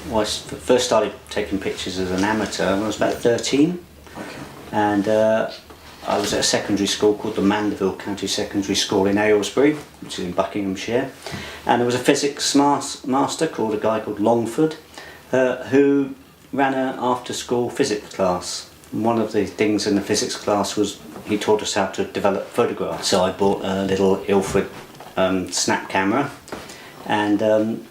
Well, first started taking pictures as an amateur when I was about 13. Okay. And I was at a secondary school called the Mandeville County Secondary School in Aylesbury, which is in Buckinghamshire. And there was a physics master called a guy called Longford, who ran an after-school physics class. And one of the things in the physics class was he taught us how to develop photographs. So I bought a little Ilford snap camera and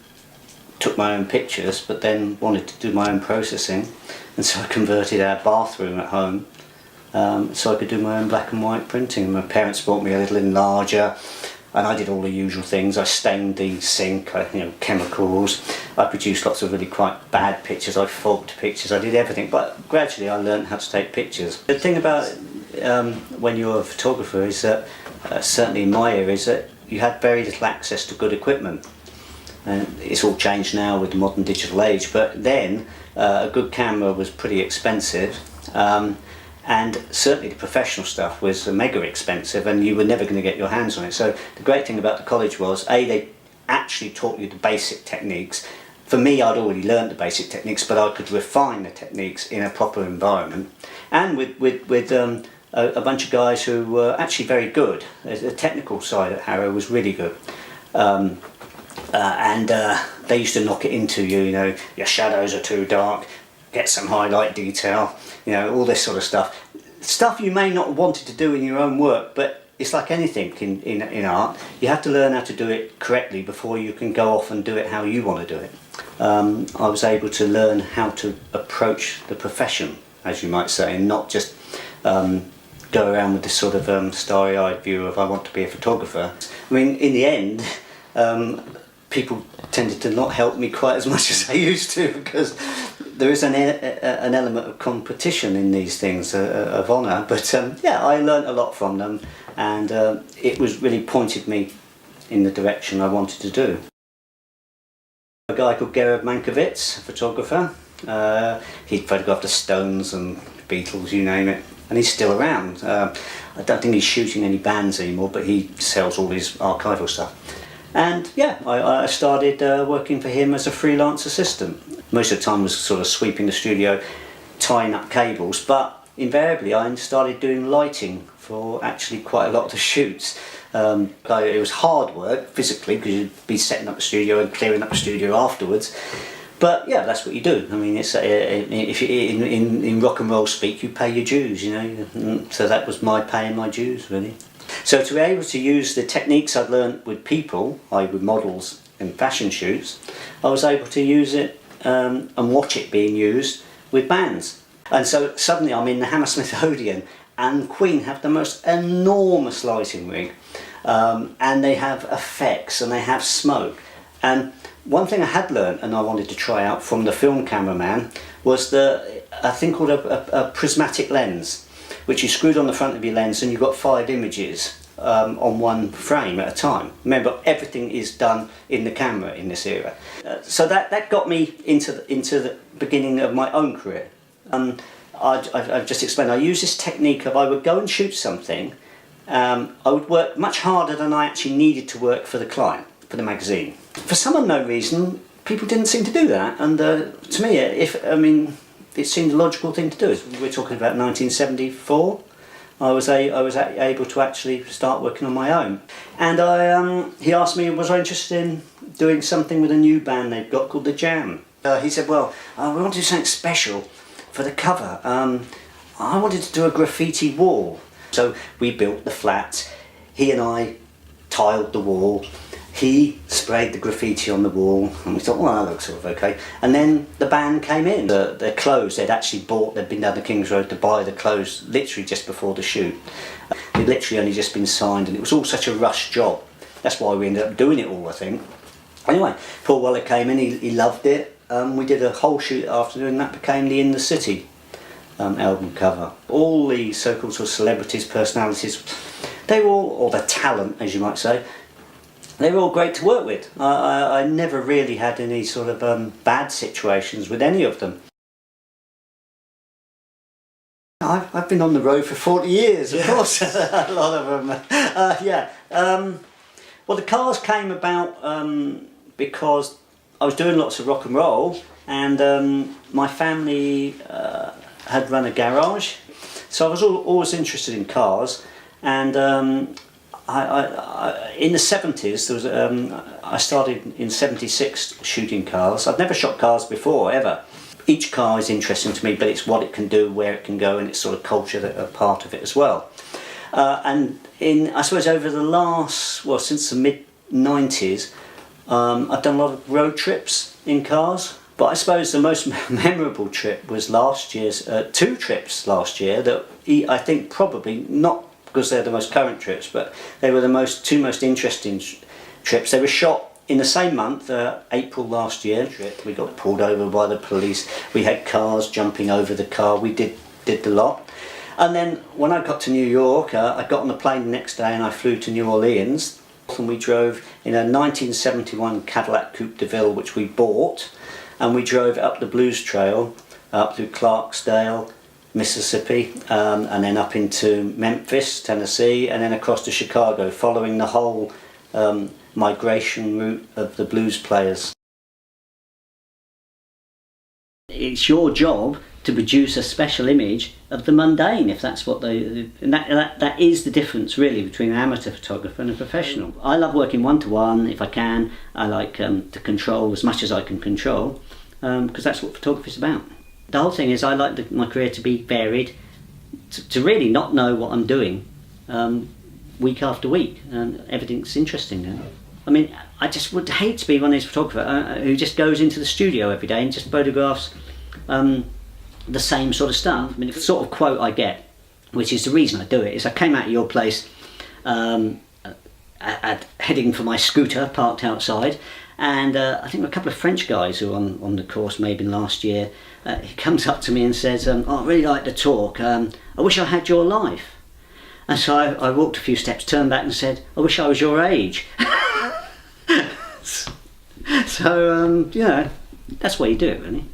took my own pictures, but then wanted to do my own processing, and so I converted our bathroom at home so I could do my own black and white printing. My parents bought me a little enlarger, and I did all the usual things. I stained the sink, chemicals. I produced lots of really quite bad pictures. I fogged pictures. I did everything, but gradually I learned how to take pictures. The thing about when you're a photographer is that, certainly in my area, is that you had very little access to good equipment. And it's all changed now with the modern digital age, but then a good camera was pretty expensive, and certainly the professional stuff was mega expensive, and you were never going to get your hands on it. So the great thing about the college was, they actually taught you the basic techniques. For me, I'd already learned the basic techniques, but I could refine the techniques in a proper environment, and with a bunch of guys who were actually very good. The technical side at Harrow was really good. And they used to knock it into you, your shadows are too dark, get some highlight detail, all this sort of stuff. Stuff you may not have wanted to do in your own work, but it's like anything in art. You have to learn how to do it correctly before you can go off and do it how you want to do it. I was able to learn how to approach the profession, as you might say, and not just go around with this sort of starry-eyed view of I want to be a photographer. I mean, in the end, people tended to not help me quite as much as they used to, because there is an element of competition in these things, of honour. But yeah, I learnt a lot from them, and it was really pointed me in the direction I wanted to do. A guy called Gerard Mankiewicz, a photographer, he'd photographed the Stones and Beatles, you name it, and he's still around. I don't think he's shooting any bands anymore, but he sells all his archival stuff. And yeah, I started working for him as a freelance assistant. Most of the time was sort of sweeping the studio, tying up cables, but invariably I started doing lighting for actually quite a lot of the shoots. It was hard work physically, because you'd be setting up the studio and clearing up the studio afterwards. But yeah, that's what you do. I mean, it's if you, in rock and roll speak, you pay your dues, So that was my paying my dues, really. So to be able to use the techniques I'd learned with people, i.e. with models in fashion shoots, I was able to use it and watch it being used with bands. And so suddenly I'm in the Hammersmith Odeon, and Queen have the most enormous lighting rig, and they have effects and they have smoke. And one thing I had learned and I wanted to try out from the film cameraman was a thing called a prismatic lens, which you screwed on the front of your lens, and you got 5 images on one frame at a time. Remember, everything is done in the camera in this era. So that got me into the beginning of my own career. I've just explained, I use this technique of I would go and shoot something, I would work much harder than I actually needed to work for the client, for the magazine. For some unknown reason, people didn't seem to do that, and to me, it seemed a logical thing to do. We're talking about 1974. I was able to actually start working on my own, and he asked me, was I interested in doing something with a new band they've got called The Jam. He said, well, we want to do something special for the cover. I wanted to do a graffiti wall. So we built the flat, he and I tiled the wall, he sprayed the graffiti on the wall, and we thought, well, that looks sort of okay. And then the band came in. Their clothes, they'd been down the King's Road to buy the clothes literally just before the shoot. They'd literally only just been signed, and it was all such a rush job. That's why we ended up doing it all, I think. Anyway, Paul Weller came in, he loved it. We did a whole shoot afternoon, and that became the In the City album cover. All the so-called sort of celebrities, personalities, they were all, or the talent, as you might say, they were all great to work with. I never really had any sort of bad situations with any of them. I've been on the road for 40 years, of course, a lot of them. Yeah. Well, the cars came about because I was doing lots of rock and roll, and my family had run a garage, so I was always interested in cars. And in the 70s, there was I started in 76 shooting cars. I'd never shot cars before, ever. Each car is interesting to me, but it's what it can do, where it can go, and it's sort of culture that are part of it as well. And I suppose over the last, well, since the mid-90s, I've done a lot of road trips in cars. But I suppose the most memorable trip was last year's, 2 trips last year that I think probably, not because they're the most current trips, but they were the two most interesting trips. They were shot in the same month, April last year. We got pulled over by the police. We had cars jumping over the car. We did the lot. And then when I got to New York, I got on the plane the next day and I flew to New Orleans. And we drove in a 1971 Cadillac Coupe de Ville, which we bought. And we drove up the Blues Trail, up through Clarksdale, Mississippi, and then up into Memphis, Tennessee, and then across to Chicago, following the whole migration route of the blues players. It's your job to produce a special image of the mundane, if that's what they... And that is the difference, really, between an amateur photographer and a professional. I love working one-to-one, if I can. I like to control as much as I can control, because that's what photography is about. The whole thing is I like my career to be varied, to really not know what I'm doing week after week, and everything's interesting now. I mean, I just would hate to be one of these photographers who just goes into the studio every day and just photographs the same sort of stuff. I mean, the sort of quote I get, which is the reason I do it, is I came out of your place heading for my scooter parked outside, and I think a couple of French guys who were on the course maybe last year, he comes up to me and says, oh, I really like the talk, I wish I had your life. And so I walked a few steps, turned back and said, I wish I was your age. So, you know, that's why you do it, really.